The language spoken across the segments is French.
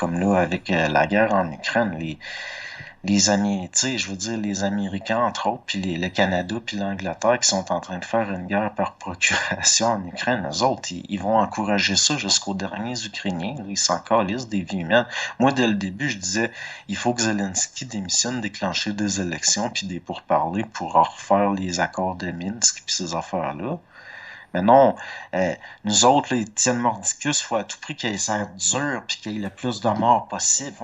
comme là, avec la guerre en Ukraine, tu sais, je veux dire, les Américains, entre autres, puis le Canada, puis l'Angleterre, qui sont en train de faire une guerre par procuration en Ukraine, eux autres, ils vont encourager ça jusqu'aux derniers Ukrainiens. Là. Ils s'en calissent des vies humaines. Moi, dès le début, je disais, il faut que Zelensky démissionne, déclencher des élections, puis des pourparlers pour refaire les accords de Minsk, puis ces affaires-là. Mais non, nous autres, là, ils tiennent mordicus, il faut à tout prix qu'ils ça dure, puis qu'il y ait le plus de morts possible.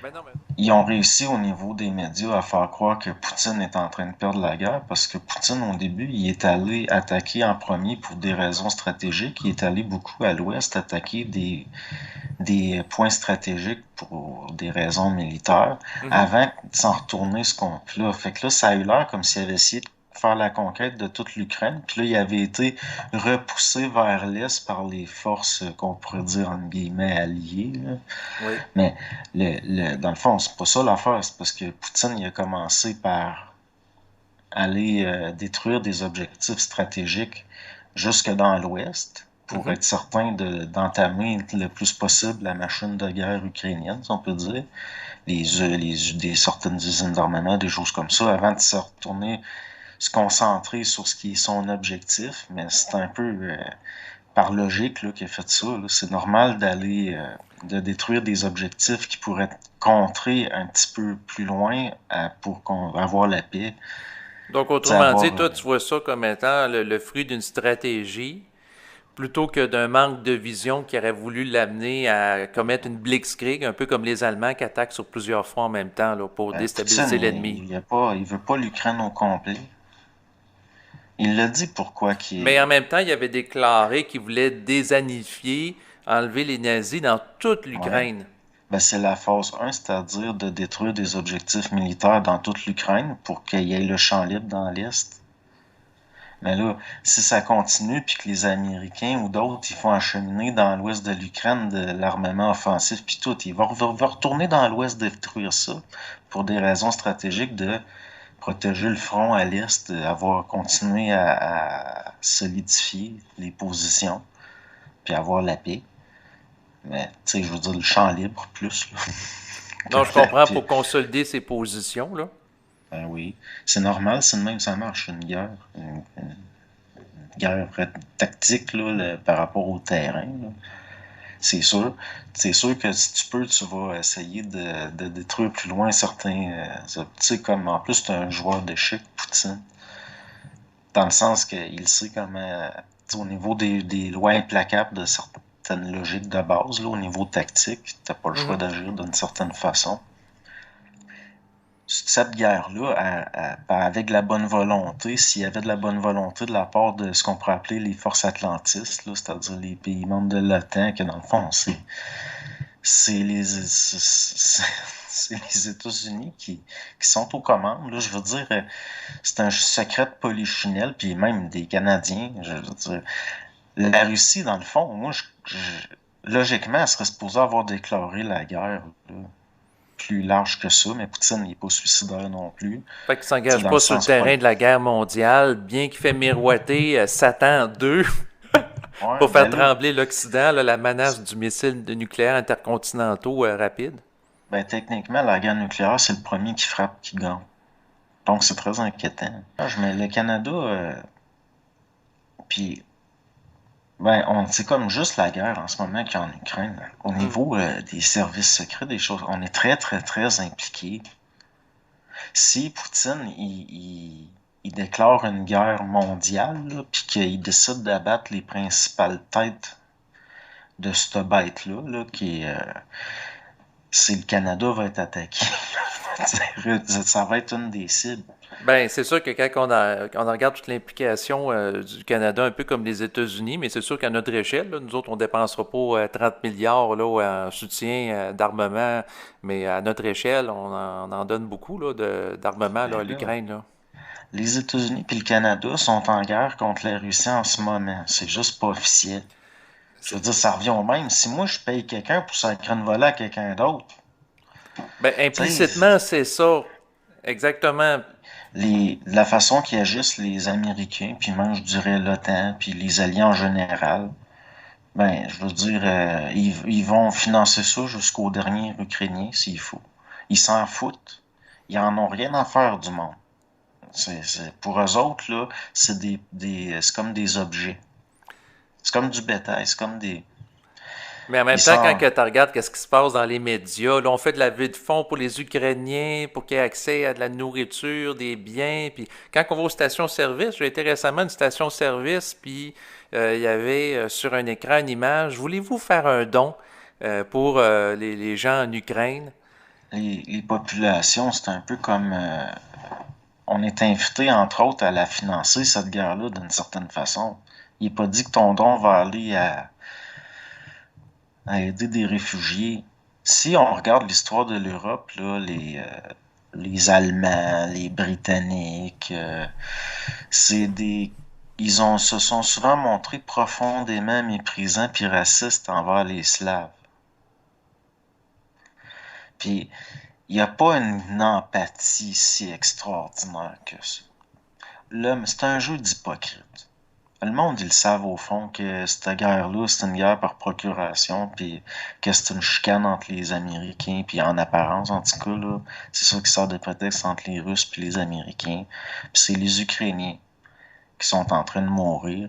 Ben non, mais Ils ont réussi au niveau des médias à faire croire que Poutine est en train de perdre la guerre parce que Poutine, au début, il est allé attaquer en premier pour des raisons stratégiques. Il est allé beaucoup à l'ouest attaquer des points stratégiques pour des raisons militaires mhm. avant de s'en retourner ce compte-là. Fait que là, ça a eu l'air comme s'il avait essayé de faire la conquête de toute l'Ukraine. Puis là, il avait été repoussé vers l'est par les forces qu'on pourrait dire, entre guillemets, alliées, là. Oui. Mais dans le fond, c'est pas ça l'affaire, c'est parce que Poutine il a commencé par aller détruire des objectifs stratégiques jusque dans l'Ouest pour Mhm. être certain d'entamer le plus possible la machine de guerre ukrainienne, si on peut dire, des certaines usines d'armement, des choses comme ça, avant de se retourner, se concentrer sur ce qui est son objectif. Mais c'est un peu par logique là, qu'il a fait ça. Là. C'est normal d'aller de détruire des objectifs qui pourraient être contrés un petit peu plus loin pour qu'on avoir la paix. Donc, Tu sais, autrement dit, avoir toi, tu vois ça comme étant le fruit d'une stratégie plutôt que d'un manque de vision qui aurait voulu l'amener à commettre une blitzkrieg, un peu comme les Allemands qui attaquent sur plusieurs fronts en même temps là, pour Poutine, déstabiliser l'ennemi. il veut pas l'Ukraine au complet. Il l'a dit pourquoi qu'il Mais en même temps, il avait déclaré qu'il voulait désanifier, enlever les nazis dans toute ouais. l'Ukraine. Ben, c'est la phase 1, c'est-à-dire de détruire des objectifs militaires dans toute l'Ukraine pour qu'il y ait le champ libre dans l'Est. Mais là, si ça continue, puis que les Américains ou d'autres, ils font acheminer dans l'ouest de l'Ukraine de l'armement offensif, puis tout, vont retourner dans l'ouest détruire ça pour des raisons stratégiques de protéger le front à l'est, avoir continué à solidifier les positions, puis avoir la paix. Mais, tu sais, je veux dire, le champ libre plus là, que Donc, je la comprends paix. pour consolider ses positions, là. Ben oui, c'est normal, c'est de même que ça marche, une guerre. Une guerre tactique là, par rapport au terrain. Là. C'est sûr. C'est sûr que si tu peux, tu vas essayer de détruire plus loin certains. Tu sais, comme en plus, c'est un joueur d'échecs, Poutine. Dans le sens qu'il sait comment. Au niveau des lois implacables de certaines logiques de base, là, au niveau tactique, t'as pas le choix Mhm. d'agir d'une certaine façon. Cette guerre-là, avec la bonne volonté, s'il y avait de la bonne volonté de la part de ce qu'on pourrait appeler les forces atlantistes, là, c'est-à-dire les pays membres de l'OTAN, que dans le fond, c'est les, c'est les États-Unis qui sont aux commandes. Là, je veux dire, c'est un secret de polichinelle, puis même des Canadiens. Je veux dire, la Russie, dans le fond, logiquement, elle serait supposée avoir déclaré la guerre là, plus large que ça, mais Poutine n'est pas suicidaire non plus. Fait qu'il Tu sais, s'engage dans le pas sur le sens pas. terrain de la guerre mondiale, bien qu'il fait miroiter Satan 2 Ouais, pour faire ben là, trembler l'Occident, là, la menace du missile nucléaire intercontinentaux rapide. ben techniquement, la guerre nucléaire, c'est le premier qui frappe qui gagne. Donc c'est très inquiétant. Ah, je mets le Canada, puis ben c'est comme juste la guerre en ce moment qu'il y a en Ukraine. Au Mm. niveau des services secrets, des choses, on est très très très impliqués. Si Poutine il déclare une guerre mondiale, là, puis qu'il décide d'abattre les principales têtes de cette bête-là, là, qui est si le Canada va être attaqué, ça va être une des cibles. Ben, c'est sûr que quand on regarde toute l'implication du Canada, un peu comme les États-Unis, mais c'est sûr qu'à notre échelle, là, nous autres, on dépensera pas 30 milliards là, en soutien d'armement, mais à notre échelle, on en donne beaucoup là, d'armement là, à Ben là, l'Ukraine. Là. les États-Unis et le Canada sont en guerre contre la Russie en ce moment. C'est juste pas officiel. Je veux dire, ça revient au même. Si moi je paye quelqu'un pour sacrer une volée à quelqu'un d'autre, Ben, tu sais, implicitement, c'est ça. Exactement. la façon qu'agissent les Américains, puis même je dirais l'OTAN, puis les alliés en général, Ben, je veux dire, ils vont financer ça jusqu'au dernier Ukrainien s'il faut. Ils s'en foutent. Ils en ont rien à faire du monde. Pour eux autres, là, c'est comme des objets. C'est comme du bétail, c'est comme des... Mais en même Ils temps, quand s'en... tu regardes qu'est-ce qui se passe dans les médias, là, on fait de la levée de fonds pour les Ukrainiens, pour qu'ils aient accès à de la nourriture, des biens. Puis quand on va aux stations-service, j'ai été récemment à une station-service, puis il y avait sur un écran une image. Voulez-vous faire un don pour les gens en Ukraine? les populations, c'est un peu comme... on est invité, entre autres, à la financer, cette guerre-là, d'une certaine façon. Il n'est pas dit que ton don va aller à aider des réfugiés. Si on regarde l'histoire de l'Europe, là, les Allemands, les Britanniques, c'est des... se sont souvent montrés profondément méprisants puis racistes envers les Slaves. Puis, il n'y a pas une empathie si extraordinaire que ça. Là, c'est un jeu d'hypocrite. Le monde, ils le savent au fond que cette guerre-là, c'est une guerre par procuration, puis que c'est une chicane entre les Américains, puis en apparence, en tout cas, là, c'est ça qui sort de prétexte entre les Russes puis les Américains. Puis c'est les Ukrainiens qui sont en train de mourir.